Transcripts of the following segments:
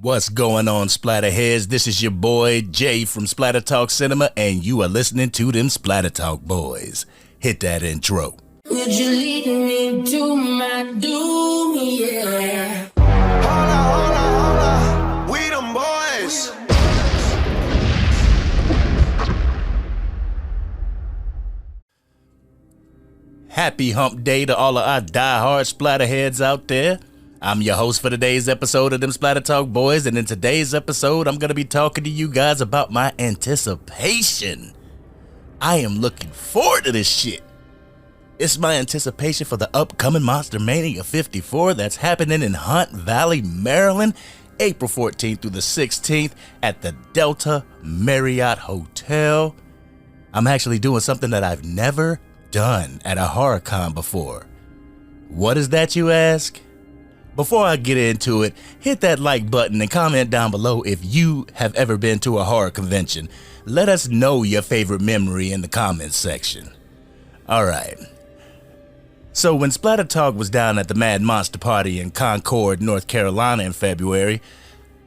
What's going on, Splatter Heads? This is your boy Jay from Splatter Talk Cinema, and you are listening to Dem Splatter Talk Boyz. Hit that intro. Would you lead me to my doom? Yeah. Hold up. We them boys. Happy hump day to all of our die-hard Splatter Heads out there. I'm your host for today's episode of Dem Splatter Talk Boyz, and in today's episode, I'm going to be talking to you guys about my anticipation. I am looking forward to this shit. It's my anticipation for the upcoming Monster Mania 54 that's happening in Hunt Valley, Maryland, April 14th through the 16th at the Delta Marriott Hotel. I'm actually doing something that I've never done at a horror con before. What is that, you ask? Before I get into it, hit that like button and comment down below if you have ever been to a horror convention. Let us know your favorite memory in the comments section. Alright. So when Splatter Talk was down at the Mad Monster Party in Concord, North Carolina in February,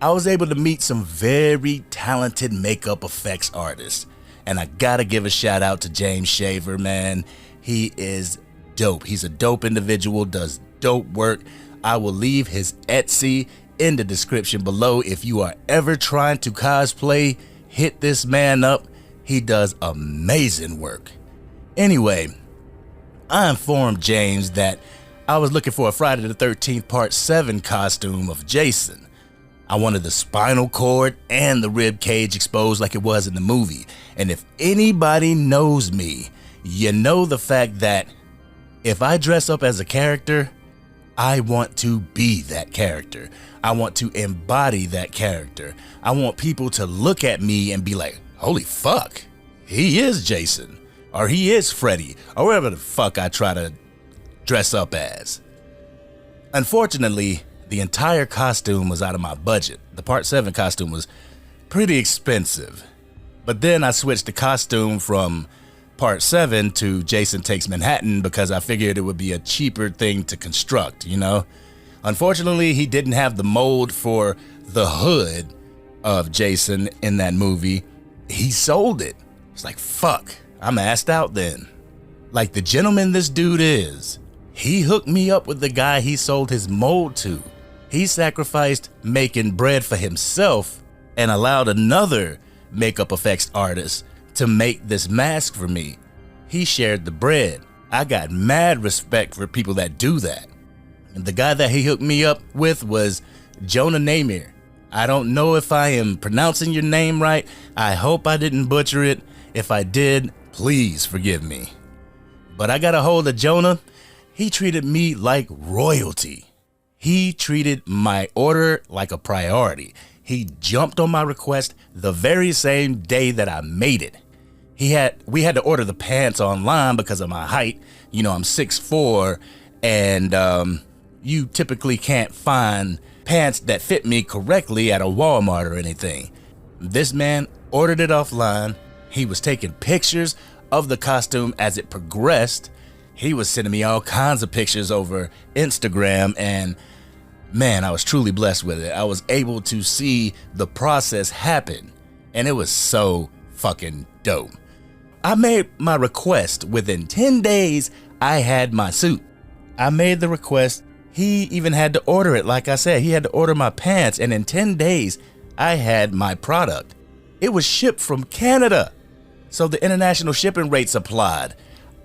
I was able to meet some very talented makeup effects artists. And I gotta give a shout out to James Shaver, man. He is dope. He's a dope individual, does dope work. I will leave his Etsy in the description below. If you are ever trying to cosplay, hit this man up. He does amazing work. Anyway, I informed James that I was looking for a Friday the 13th Part 7 costume of Jason. I wanted the spinal cord and the rib cage exposed like it was in the movie. And if anybody knows me, you know the fact that if I dress up as a character, I want to be that character. I want to embody that character. I want people to look at me and be like, holy fuck, he is Jason, or he is Freddy, or whatever the fuck I try to dress up as. Unfortunately, the entire costume was out of my budget. The Part 7 costume was pretty expensive. But then I switched the costume from Part 7 to Jason Takes Manhattan because I figured it would be a cheaper thing to construct, you know? Unfortunately, he didn't have the mold for the hood of Jason in that movie. He sold it. It's like, fuck, I'm assed out then. Like the gentleman this dude is, he hooked me up with the guy he sold his mold to. He sacrificed making bread for himself and allowed another makeup effects artist to make this mask for me. He shared the bread. I got mad respect for people that do that. And the guy that he hooked me up with was Jonah Namir. I don't know if I am pronouncing your name right. I hope I didn't butcher it. If I did, please forgive me. But I got a hold of Jonah. He treated me like royalty. He treated my order like a priority. He jumped on my request the very same day that I made it. We had to order the pants online because of my height. You know, I'm 6'4", and you typically can't find pants that fit me correctly at a Walmart or anything. This man ordered it offline. He was taking pictures of the costume as it progressed. He was sending me all kinds of pictures over Instagram, and man, I was truly blessed with it. I was able to see the process happen, and it was so fucking dope. I made my request. Within 10 days, I had my suit. I made the request. He even had to order it. Like I said, he had to order my pants, and in 10 days, I had my product. It was shipped from Canada, so the international shipping rates applied.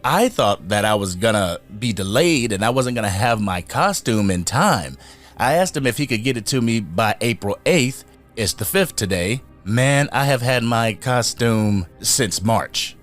I thought that I was gonna be delayed and I wasn't gonna have my costume in time. I asked him if he could get it to me by April 8th. It's the 5th today. Man, I have had my costume since March.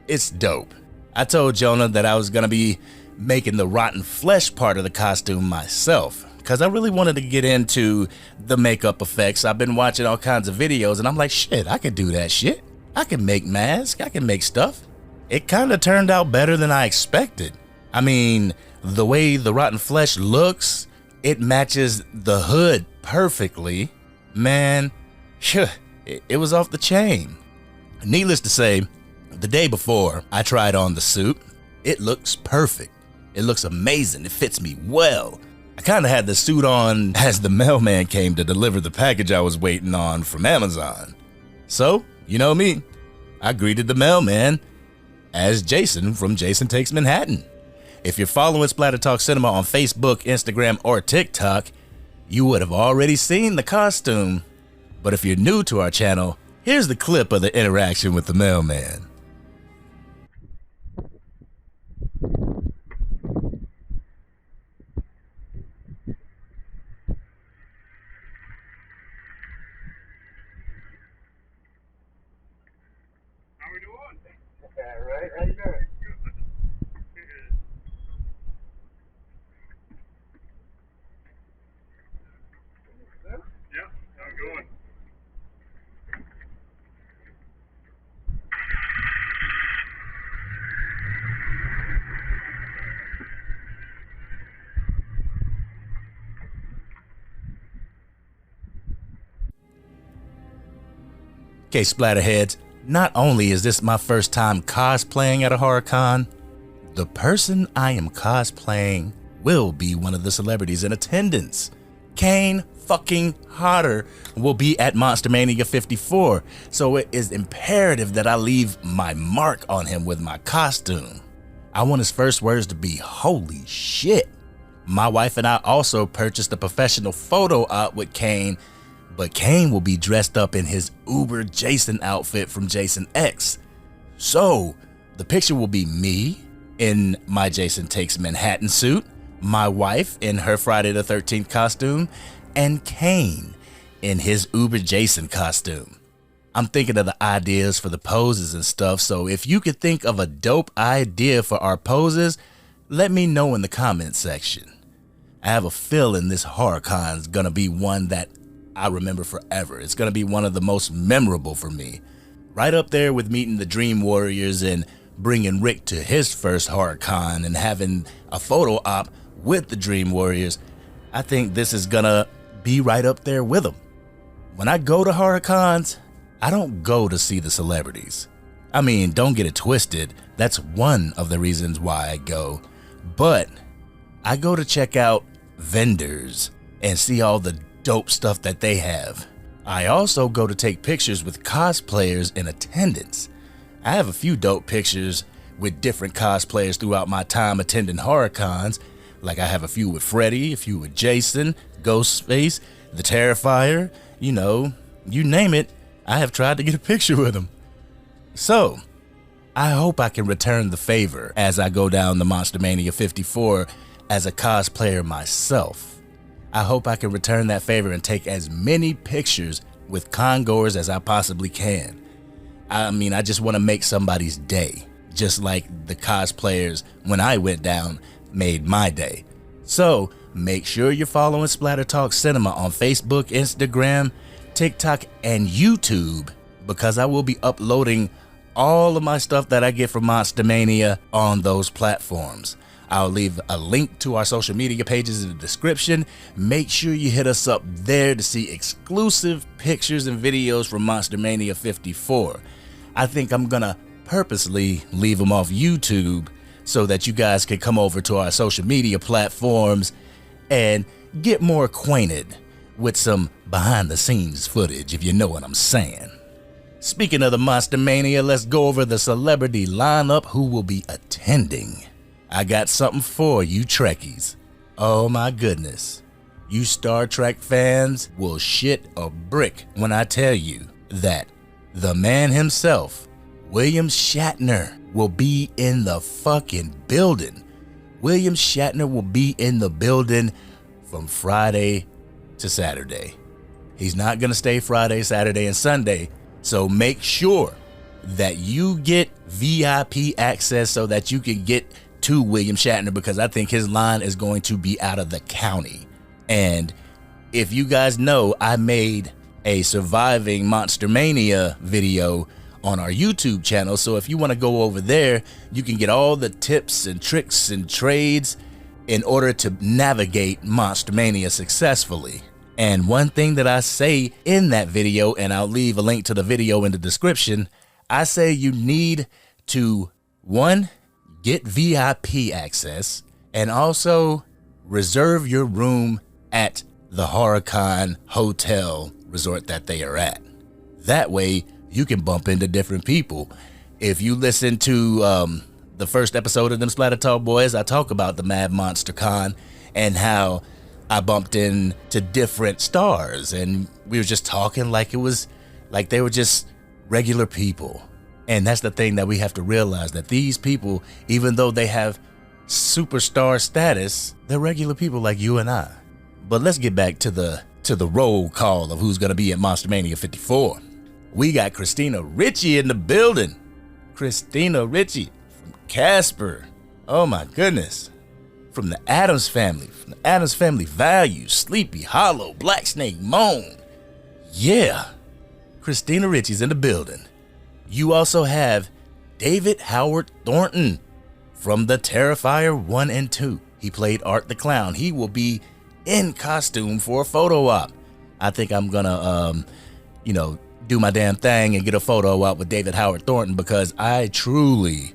It's dope. I told Jonah that I was gonna be making the rotten flesh part of the costume myself because I really wanted to get into the makeup effects. I've been watching all kinds of videos and I'm like, shit, I could do that shit. I can make masks, I can make stuff. It kind of turned out better than I expected. I mean, the way the rotten flesh looks, it matches the hood perfectly. Man, it was off the chain. Needless to say, the day before I tried on the suit, it looks perfect. It looks amazing. It fits me well. I kind of had the suit on as the mailman came to deliver the package I was waiting on from Amazon. So, you know me, I greeted the mailman as Jason from Jason Takes Manhattan. If you're following Splatter Talk Cinema on Facebook, Instagram, or TikTok, you would have already seen the costume. But if you're new to our channel, here's the clip of the interaction with the mailman. Right? How you doing? Yeah, I'm going. Okay, Splatterheads, not only is this my first time cosplaying at a horror con, the person I am cosplaying will be one of the celebrities in attendance. Kane fucking Hodder will be at Monster Mania 54, so it is imperative that I leave my mark on him with my costume. I want his first words to be, "Holy shit." My wife and I also purchased a professional photo op with Kane, but Kane will be dressed up in his Uber Jason outfit from Jason X. So the picture will be me in my Jason Takes Manhattan suit, my wife in her Friday the 13th costume, and Kane in his Uber Jason costume. I'm thinking of the ideas for the poses and stuff, so if you could think of a dope idea for our poses, let me know in the comment section. I have a feeling this HorrorCon is gonna be one that I remember forever. It's gonna be one of the most memorable for me. Right up there with meeting the Dream Warriors and bringing Rick to his first HorrorCon and having a photo op with the Dream Warriors. I think this is gonna be right up there with them. When I go to HorrorCons, I don't go to see the celebrities. I mean, don't get it twisted. That's one of the reasons why I go. But I go to check out vendors and see all the dope stuff that they have. I also go to take pictures with cosplayers in attendance. I have a few dope pictures with different cosplayers throughout my time attending HorrorCons. Like I have a few with Freddy, a few with Jason, Ghostface, the Terrifier, you know, you name it, I have tried to get a picture with him. So, I hope I can return the favor as I go down to Monster Mania 54 as a cosplayer myself. I hope I can return that favor and take as many pictures with congoers as I possibly can. I mean, I just want to make somebody's day, just like the cosplayers when I went down made my day. So make sure you're following Splatter Talk Cinema on Facebook, Instagram, TikTok, and YouTube, because I will be uploading all of my stuff that I get from Monster Mania on those platforms. I'll leave a link to our social media pages in the description. Make sure you hit us up there to see exclusive pictures and videos from Monster Mania 54. I think I'm gonna purposely leave them off YouTube so that you guys can come over to our social media platforms and get more acquainted with some behind the scenes footage, if you know what I'm saying. Speaking of the Monster Mania, let's go over the celebrity lineup who will be attending. I got something for you Trekkies. Oh my goodness. You Star Trek fans will shit a brick when I tell you that the man himself, William Shatner, will be in the fucking building. William Shatner will be in the building from Friday to Saturday. He's not gonna stay Friday, Saturday, and Sunday, so make sure that you get VIP access so that you can get to William Shatner, because I think his line is going to be out of the county. And if you guys know, I made a surviving Monster Mania video on our YouTube channel, so if you want to go over there, you can get all the tips and tricks and trades in order to navigate Monster Mania successfully. And one thing that I say in that video, and I'll leave a link to the video in the description, I say you need to, one, get VIP access, and also reserve your room at the HorrorCon hotel resort that they are at. That way, you can bump into different people. If you listen to the first episode of Dem Splatter Talk Boyz, I talk about the Mad Monster Con and how I bumped into different stars, and we were just talking like it was like they were just regular people. And that's the thing that we have to realize, that these people, even though they have superstar status, they're regular people like you and I. But let's get back to the roll call of who's gonna be at Monster Mania 54. We got Christina Ricci in the building. Christina Ricci from Casper. Oh my goodness. From the Addams Family Values, Sleepy Hollow, Black Snake Moan. Yeah, Christina Ricci's in the building. You also have David Howard Thornton from the Terrifier 1 and 2. He played Art the Clown. He will be in costume for a photo op. I think I'm gonna, do my damn thing and get a photo op with David Howard Thornton, because I truly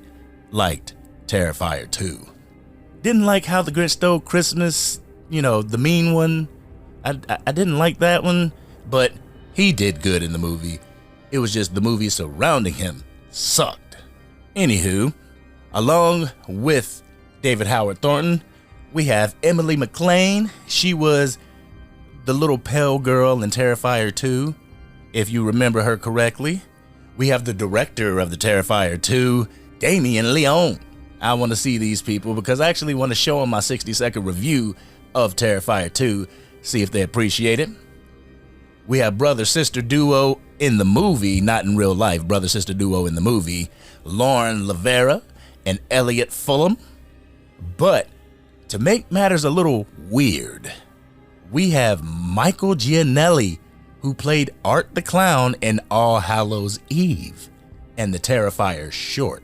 liked Terrifier 2. Didn't like How the Grinch Stole Christmas, the mean one. I didn't like that one, but he did good in the movie. It was just the movie surrounding him sucked. Anywho, along with David Howard Thornton, we have Emily McLean. She was the little pale girl in Terrifier 2, if you remember her correctly. We have the director of the Terrifier 2, Damien Leone. I want to see these people because I actually want to show them my 60-second review of Terrifier 2, see if they appreciate it. We have brother-sister duo in the movie, not in real life, brother-sister duo in the movie, Lauren Lavera and Elliot Fulham. But to make matters a little weird, we have Michael Gianelli, who played Art the Clown in All Hallows Eve and the Terrifier short.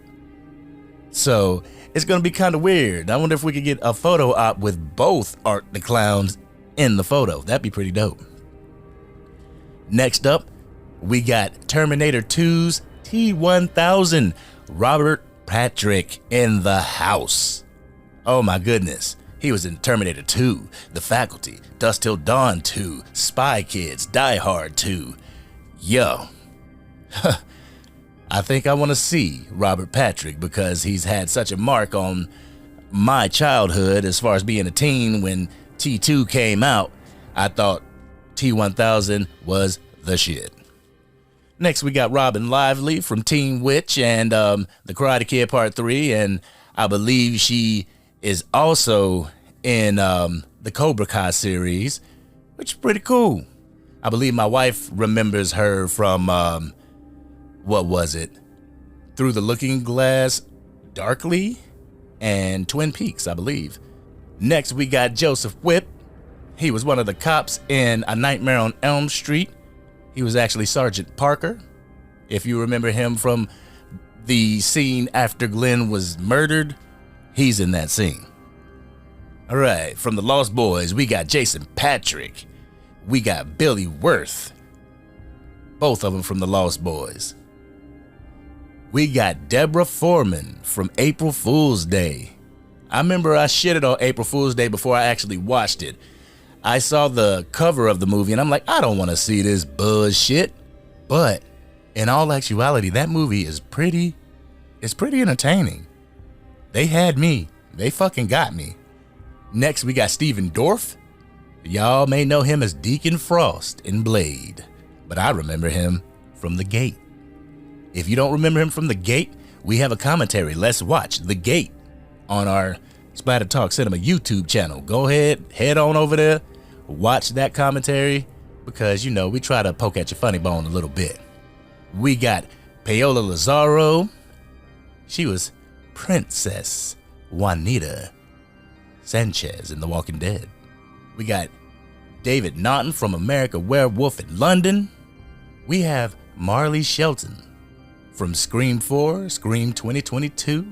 So it's going to be kind of weird. I wonder if we could get a photo op with both Art the Clowns in the photo. That'd be pretty dope. Next up, we got Terminator 2's T-1000, Robert Patrick in the house. Oh my goodness. He was in Terminator 2, The Faculty, Dusk Till Dawn 2, Spy Kids, Die Hard 2. Yo. I think I want to see Robert Patrick because he's had such a mark on my childhood as far as being a teen. When T2 came out, I thought T-1000 was the shit. Next, we got Robin Lively from Teen Witch and The Karate Kid Part 3, and I believe she is also in the Cobra Kai series, which is pretty cool. I believe my wife remembers her from what was it? Through the Looking Glass, Darkly, and Twin Peaks, I believe. Next, we got Joseph Whipp. He was one of the cops in A Nightmare on Elm Street. He was actually Sergeant Parker. If you remember him from the scene after Glenn was murdered, he's in that scene. All right, from the Lost Boys, we got Jason Patrick. We got Billy Worth. Both of them from the Lost Boys. We got Deborah Foreman from April Fool's Day. I remember I shitted on April Fool's Day before I actually watched it. I saw the cover of the movie and I'm like, I don't want to see this bullshit. But in all actuality, that movie is pretty entertaining. They had me. They fucking got me. Next, we got Stephen Dorff. Y'all may know him as Deacon Frost in Blade, but I remember him from The Gate. If you don't remember him from The Gate, we have a commentary. Let's watch The Gate on our Splatter Talk Cinema YouTube channel. Go ahead, head on over there, watch that commentary, because, we try to poke at your funny bone a little bit. We got Paola Lazaro. She was Princess Juanita Sanchez in The Walking Dead. We got David Naughton from America Werewolf in London. We have Marley Shelton from Scream 4, Scream 2022,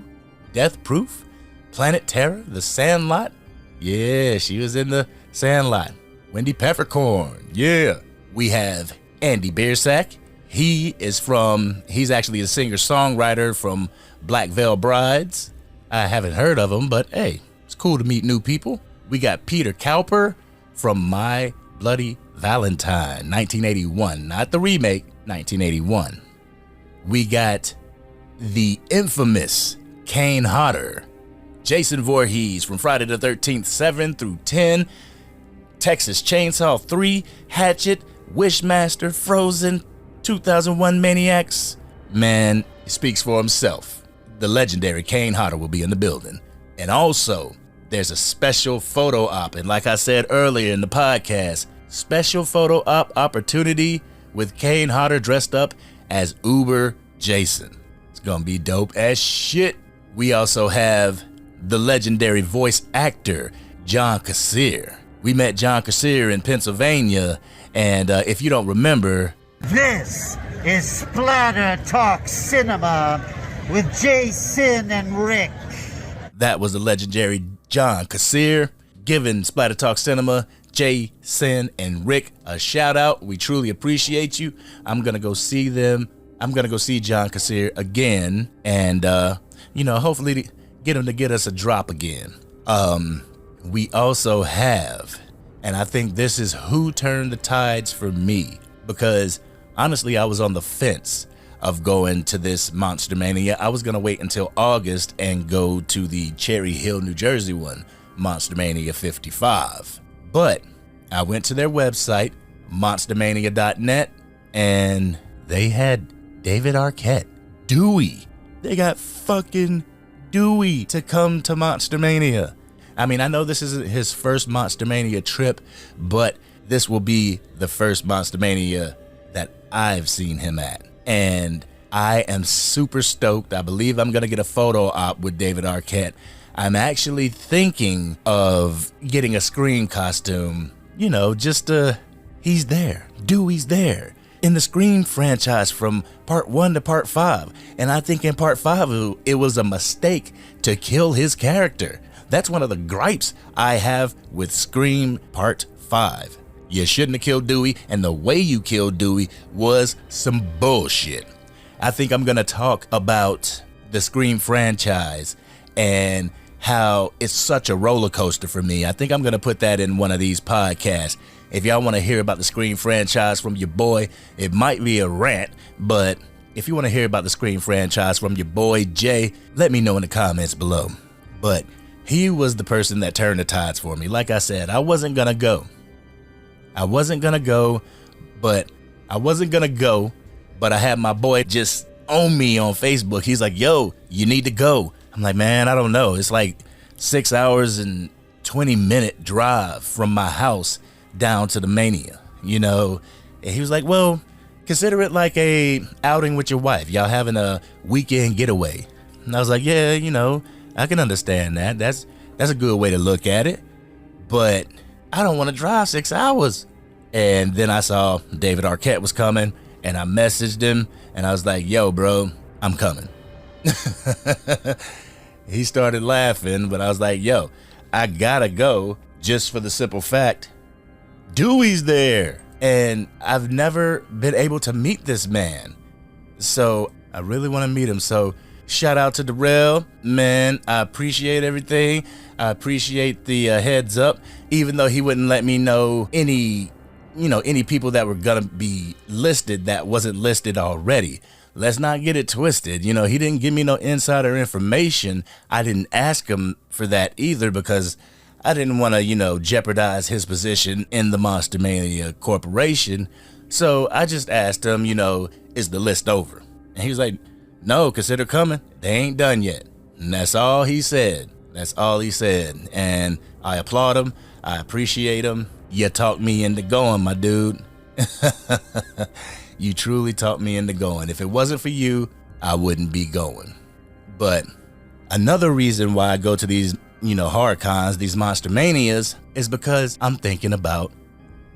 Death Proof, Planet Terror, The Sandlot. Yeah, she was in The Sandlot. Wendy Peppercorn. Yeah. We have Andy Biersack. He's actually a singer-songwriter from Black Veil Brides. I haven't heard of him, but hey, it's cool to meet new people. We got Peter Cowper from My Bloody Valentine, 1981. Not the remake, 1981. We got the infamous Kane Hodder, Jason Voorhees from Friday the 13th, 7 through 10, Texas Chainsaw 3, Hatchet, Wishmaster, Frozen, 2001 Maniacs. Man, he speaks for himself. The legendary Kane Hodder will be in the building. And also, there's a special photo op. And like I said earlier in the podcast, special photo op opportunity with Kane Hodder dressed up as Uber Jason. It's gonna be dope as shit. We also have the legendary voice actor, John Kassir. We met John Kassir in Pennsylvania, and if you don't remember, this is Splatter Talk Cinema with Jason and Rick. That was the legendary John Kassir giving Splatter Talk Cinema, Jason and Rick a shout out. We truly appreciate you. I'm gonna go see them. I'm gonna go see John Kassir again, and hopefully get him to get us a drop again. We also have, and I think this is who turned the tides for me, because honestly, I was on the fence of going to this Monster Mania. I was gonna wait until August and go to the Cherry Hill, New Jersey one, Monster Mania 55. But I went to their website, monstermania.net, and they had David Arquette, Dewey. They got fucking Dewey to come to Monster Mania. I mean, I know this isn't his first Monster Mania trip, but this will be the first Monster Mania that I've seen him at. And I am super stoked. I believe I'm going to get a photo op with David Arquette. I'm actually thinking of getting a Scream costume, he's there. Dewey's there in the Scream franchise from part 1 to part 5. And I think in part 5, it was a mistake to kill his character. That's one of the gripes I have with Scream part 5. You shouldn't have killed Dewey, and the way you killed Dewey was some bullshit. I think I'm gonna talk about the Scream franchise and how it's such a roller coaster for me. I think I'm gonna put that in one of these podcasts. If y'all wanna hear about the Scream franchise from your boy, it might be a rant, but if you wanna hear about the Scream franchise from your boy Jay, let me know in the comments below. But he was the person that turned the tides for me. Like I said, I wasn't gonna go, but I had my boy just on me on Facebook. He's like, yo, you need to go. I'm like, man, I don't know. It's like 6 hours and 20-minute drive from my house down to the Mania, And he was like, well, consider it like a outing with your wife. Y'all having a weekend getaway. And I was like, yeah, I can understand that. That's a good way to look at it. But I don't want to drive 6 hours. And then I saw David Arquette was coming, and I messaged him, and I was like, yo, bro, I'm coming. He started laughing, but I was like, yo, I gotta go just for the simple fact Dewey's there. And I've never been able to meet this man. So I really want to meet him. So shout out to Darrell, man. I appreciate everything. I appreciate the heads up, even though he wouldn't let me know any people that were gonna be listed that wasn't listed already. Let's not get it twisted. He didn't give me no insider information. I didn't ask him for that either, because I didn't want to, jeopardize his position in the Monster Mania Corporation. So I just asked him, is the list over? And he was like, no, consider coming. They ain't done yet. And that's all he said. And I applaud him. I appreciate him. You talked me into going, my dude. You truly talked me into going. If it wasn't for you, I wouldn't be going. But another reason why I go to these, horror cons, these Monster Manias, is because I'm thinking about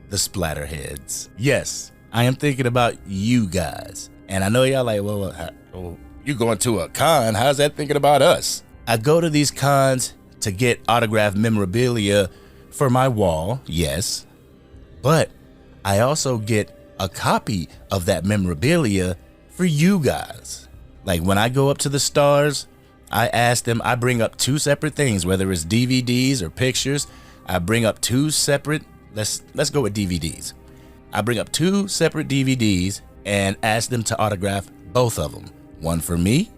the Splatter Heads. Yes, I am thinking about you guys. And I know y'all like, well, you going to a con? How's that thinking about us? I go to these cons to get autographed memorabilia for my wall, yes, but I also get a copy of that memorabilia for you guys. Like when I go up to the stars, I ask them, I bring up 2 separate things, whether it's DVDs or pictures. I bring up two separate, let's go with DVDs. I bring up two separate DVDs and ask them to autograph both of them. One for me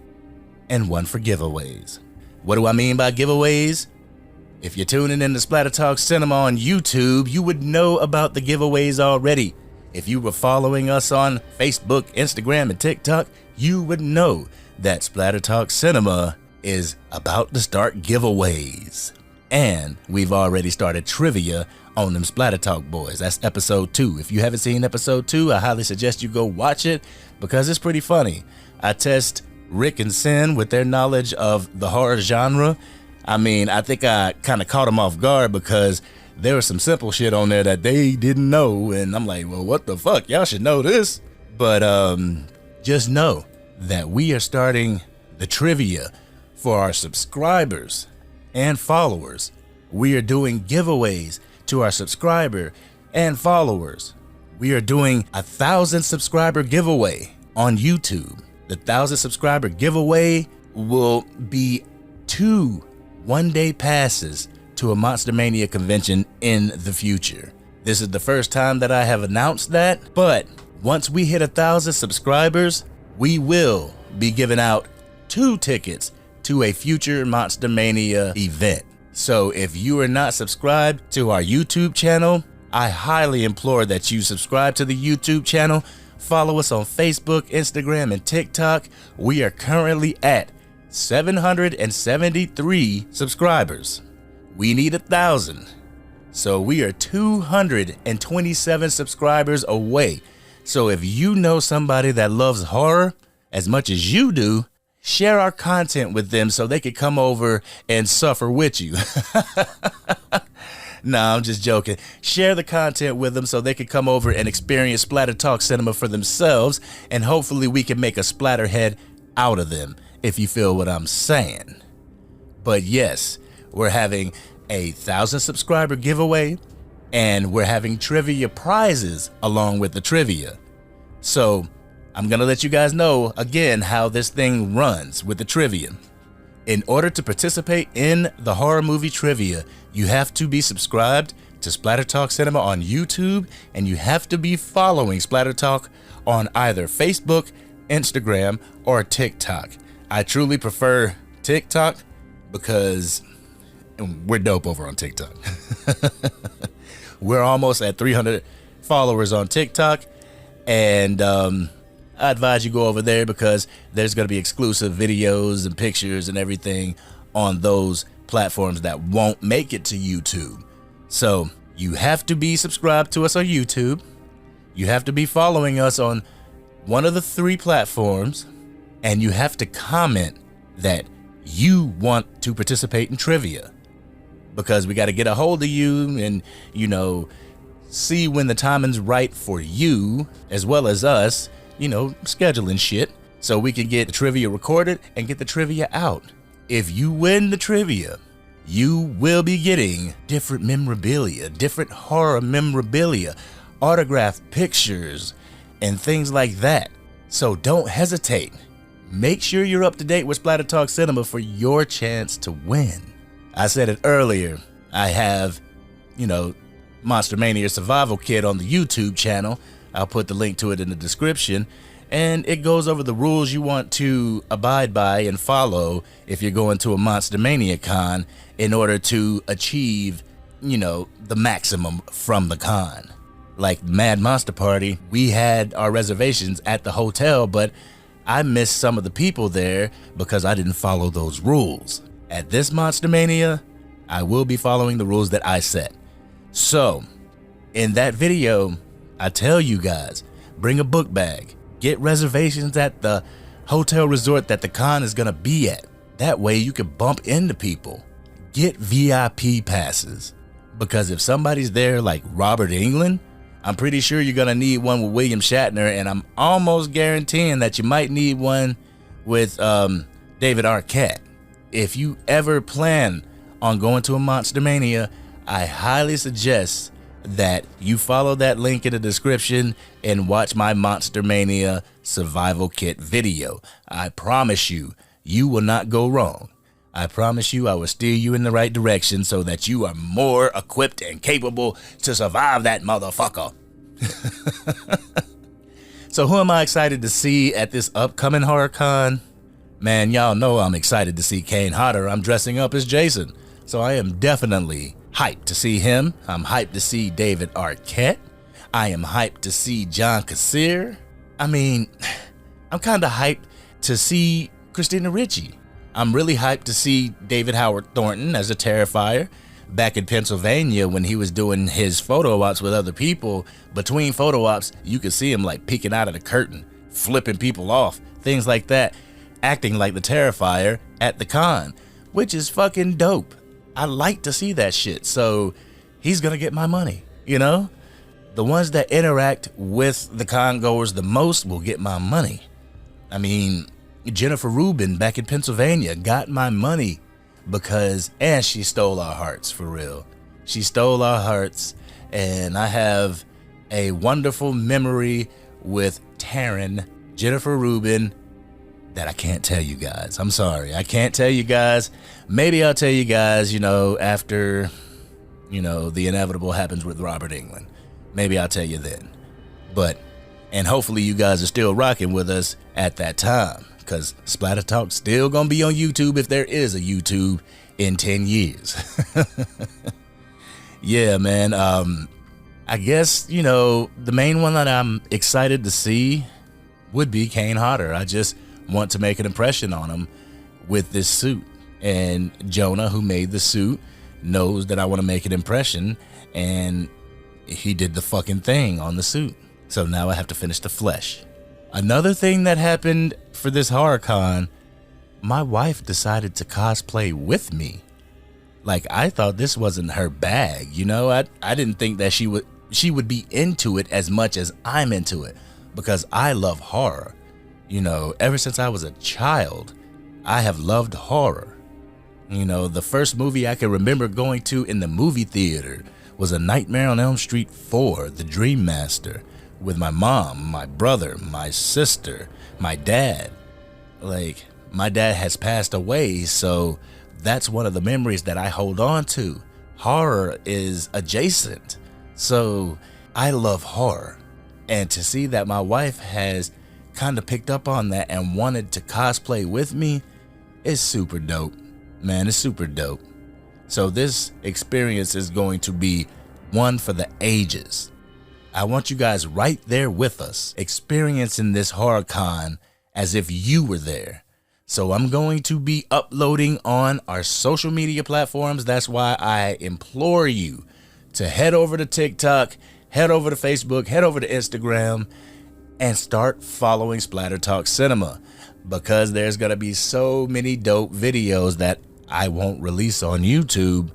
and one for giveaways. What do I mean by giveaways? If you're tuning in to Splatter Talk Cinema on YouTube, you would know about the giveaways already. If you were following us on Facebook, Instagram, and TikTok, you would know that Splatter Talk Cinema is about to start giveaways. And we've already started trivia on them Splatter Talk Boyz. That's episode 2. If you haven't seen episode 2, I highly suggest you go watch it because it's pretty funny. I test Rick and Sin with their knowledge of the horror genre. I mean, I think I kind of caught them off guard because there was some simple shit on there that they didn't know. And I'm like, well, what the fuck? Y'all should know this. But just know that we are starting the trivia for our subscribers and followers. We are doing giveaways to our subscriber and followers. We are doing 1,000 subscriber giveaway on YouTube. The 1,000 subscriber giveaway will be 2 one-day passes to a Monster Mania convention in the future. This is the first time that I have announced that, but once we hit 1,000 subscribers, we will be giving out 2 tickets to a future Monster Mania event. So if you are not subscribed to our YouTube channel, I highly implore that you subscribe to the YouTube channel. Follow us on Facebook, Instagram, and TikTok. We are currently at 773 subscribers. We need 1,000. So we are 227 subscribers away. So if you know somebody that loves horror as much as you do, share our content with them so they could come over and suffer with you. Nah, I'm just joking. Share the content with them so they could come over and experience Splatter Talk Cinema for themselves, and hopefully we can make a splatterhead out of them, if you feel what I'm saying. But yes, we're having a 1,000 subscriber giveaway, and we're having trivia prizes along with the trivia. So I'm gonna let you guys know again how this thing runs with the trivia. In order to participate in the horror movie trivia, you have to be subscribed to Splatter Talk Cinema on YouTube, and you have to be following Splatter Talk on either Facebook, Instagram, or TikTok. I truly prefer TikTok because we're dope over on TikTok. We're almost at 300 followers on TikTok, and I advise you go over there because there's going to be exclusive videos and pictures and everything on those platforms that won't make it to YouTube. So you have to be subscribed to us on YouTube. You have to be following us on one of the 3 platforms, and you have to comment that you want to participate in trivia, because we got to get a hold of you and, you know, see when the timing's right for you as well as us, you know, scheduling shit so we can get the trivia recorded and get the trivia out. If you win the trivia, you will be getting different memorabilia, different horror memorabilia, autographed pictures, and things like that. So don't hesitate. Make sure you're up to date with Splatter Talk Cinema for your chance to win. I said it earlier, I have, you know, Monster Mania Survival Kit on the YouTube channel. I'll put the link to it in the description, and it goes over the rules you want to abide by and follow if you're going to a Monster Mania con in order to achieve, you know, the maximum from the con. Like Mad Monster Party, we had our reservations at the hotel, but I missed some of the people there because I didn't follow those rules. At this Monster Mania, I will be following the rules that I set. So, in that video, I tell you guys, bring a book bag, get reservations at the hotel resort that the con is gonna be at. That way you can bump into people. Get VIP passes, because if somebody's there like Robert Englund, I'm pretty sure you're gonna need one with William Shatner, and I'm almost guaranteeing that you might need one with David Arquette. If you ever plan on going to a Monster Mania, I highly suggest that you follow that link in the description and watch my Monster Mania Survival Kit video. I promise you, you will not go wrong. I promise you I will steer you in the right direction so that you are more equipped and capable to survive that motherfucker. So who am I excited to see at this upcoming HorrorCon? Man, y'all know I'm excited to see Kane Hodder. I'm dressing up as Jason. So I am definitely hyped to see him. I'm hyped to see David Arquette. I am hyped to see John Kassir. I mean, I'm kind of hyped to see Christina Ricci. I'm really hyped to see David Howard Thornton as a Terrifier. Back in Pennsylvania when he was doing his photo ops with other people, between photo ops, you could see him like peeking out of the curtain, flipping people off, things like that, acting like the Terrifier at the con, which is fucking dope. I like to see that shit, so he's gonna get my money, you know? The ones that interact with the con goers the most will get my money. I mean, Jennifer Rubin back in Pennsylvania got my money because, and she stole our hearts, for real. She stole our hearts, and I have a wonderful memory with Taryn, Jennifer Rubin, that I can't tell you guys. I'm sorry, I can't tell you guys. Maybe I'll tell you guys, after, the inevitable happens with Robert Englund. Maybe I'll tell you then. And hopefully you guys are still rocking with us at that time, because Splatter Talk's still gonna be on YouTube if there is a YouTube in 10 years. Yeah, man. I guess, the main one that I'm excited to see would be Kane Hodder. I just want to make an impression on him with this suit. And Jonah, who made the suit, knows that I want to make an impression, and he did the fucking thing on the suit. So now I have to finish the flesh. Another thing that happened for this HorrorCon, my wife decided to cosplay with me. Like, I thought this wasn't her bag, I didn't think that she would be into it as much as I'm into it, because I love horror. Ever since I was a child, I have loved horror. The first movie I can remember going to in the movie theater was A Nightmare on Elm Street 4, The Dream Master, with my mom, my brother, my sister, my dad. Like, my dad has passed away, so that's one of the memories that I hold on to. Horror is adjacent, so I love horror. And to see that my wife has kind of picked up on that and wanted to cosplay with me is super dope. Man, it's super dope. So this experience is going to be one for the ages. I want you guys right there with us, experiencing this HorrorCon as if you were there. So I'm going to be uploading on our social media platforms. That's why I implore you to head over to TikTok, head over to Facebook, head over to Instagram, and start following Splatter Talk Cinema, because there's going to be so many dope videos that I won't release on YouTube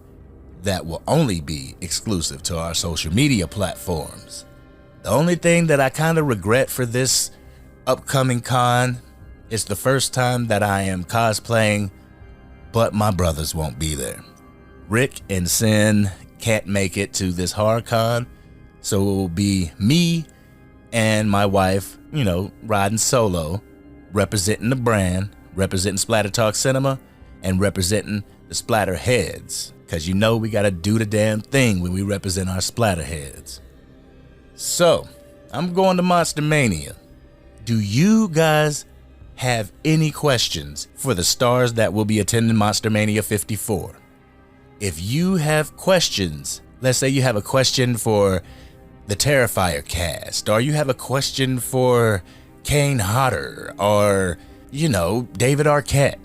that will only be exclusive to our social media platforms. The only thing that I kind of regret for this upcoming con is the first time that I am cosplaying, but my brothers won't be there. Rick and Sin can't make it to this HorrorCon, so it will be me and my wife, riding solo, representing the brand, representing Splatter Talk Cinema, and representing the Splatter Heads, because we got to do the damn thing when we represent our Splatter Heads. So, I'm going to Monster Mania. Do you guys have any questions for the stars that will be attending Monster Mania 54? If you have questions, let's say you have a question for the Terrifier cast, or you have a question for Kane Hodder, or, David Arquette,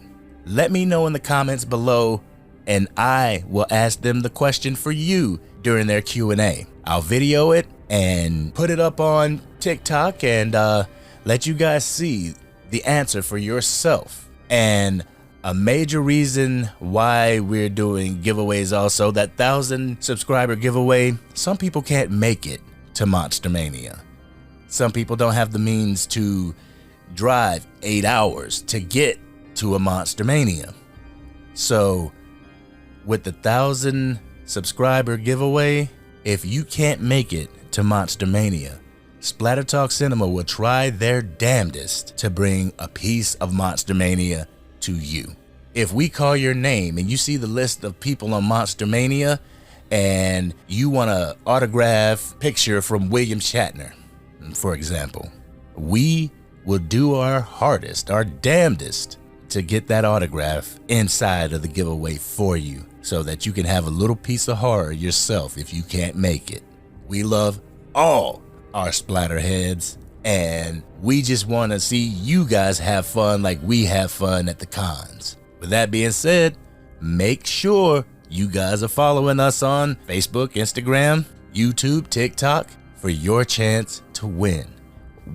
let me know in the comments below, and I will ask them the question for you during their Q&A. I'll video it and put it up on TikTok and let you guys see the answer for yourself. And a major reason why we're doing giveaways also, that 1,000 subscriber giveaway, some people can't make it to Monster Mania. Some people don't have the means to drive 8 hours to get to a Monster Mania. So with the 1,000 subscriber giveaway, if you can't make it to Monster Mania, Splatter Talk Cinema will try their damnedest to bring a piece of Monster Mania to you. if we call your name and you see the list of people on Monster Mania and you want an autograph picture from William Shatner, for example, we will do our hardest, our damnedest to get that autograph inside of the giveaway for you so that you can have a little piece of horror yourself if you can't make it. We love all our Splatter Heads, and we just want to see you guys have fun like we have fun at the cons. With that being said, make sure you guys are following us on Facebook, Instagram, YouTube, TikTok for your chance to win.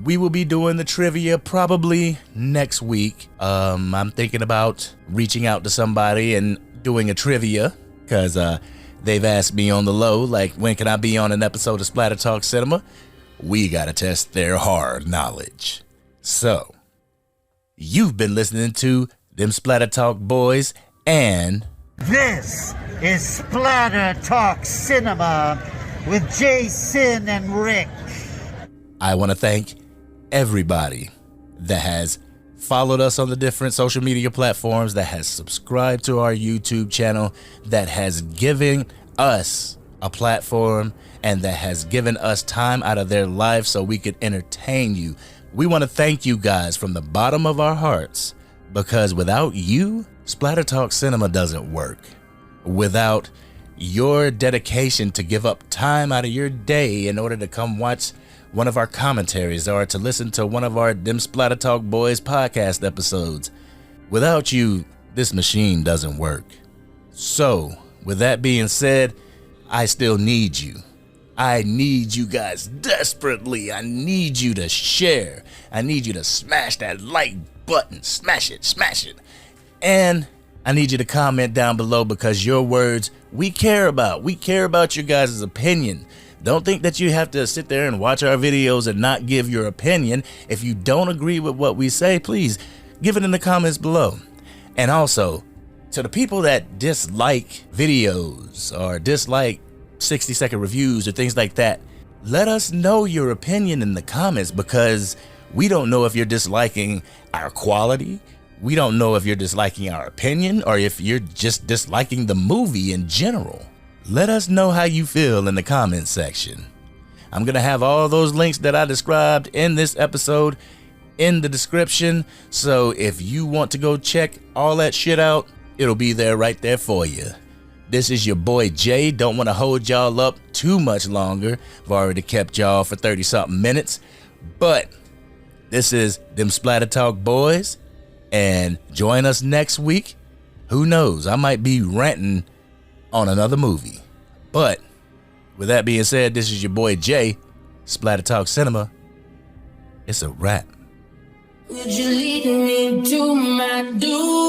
We will be doing the trivia probably next week. I'm thinking about reaching out to somebody and doing a trivia because they've asked me on the low, like, when can I be on an episode of Splatter Talk Cinema? We gotta test their hard knowledge. So, you've been listening to Dem Splatter Talk Boyz, and This is Splatter Talk Cinema with Jason and Rick. I want to thank everybody that has followed us on the different social media platforms, that has subscribed to our YouTube channel, that has given us a platform, and that has given us time out of their life so we could entertain you. We want to thank you guys from the bottom of our hearts, because without you, Splatter Talk Cinema doesn't work. Without your dedication to give up time out of your day in order to come watch one of our commentaries or to listen to one of our Dem Splatter Talk Boyz podcast episodes. Without you, this machine doesn't work. So, with that being said, I still need you. I need you guys desperately. I need you to share. I need you to smash that like button. Smash it. And I need you to comment down below, because your words we care about. We care about your guys' opinion. Don't think that you have to sit there and watch our videos and not give your opinion. If you don't agree with what we say, please give it in the comments below. And also, to the people that dislike videos or dislike 60-second reviews or things like that, let us know your opinion in the comments, because we don't know if you're disliking our quality. We don't know if you're disliking our opinion or if you're just disliking the movie in general. Let us know how you feel in the comments section. I'm going to have all those links that I described in this episode in the description. So if you want to go check all that shit out, it'll be there right there for you. This is your boy Jay. Don't want to hold y'all up too much longer. I've already kept y'all for 30-something minutes. But this is Dem Splatter Talk Boyz. And join us next week. Who knows? I might be ranting on another movie. But with that being said, this is your boy Jay, Splatter Talk Cinema. It's a wrap. Would you lead me to my doom?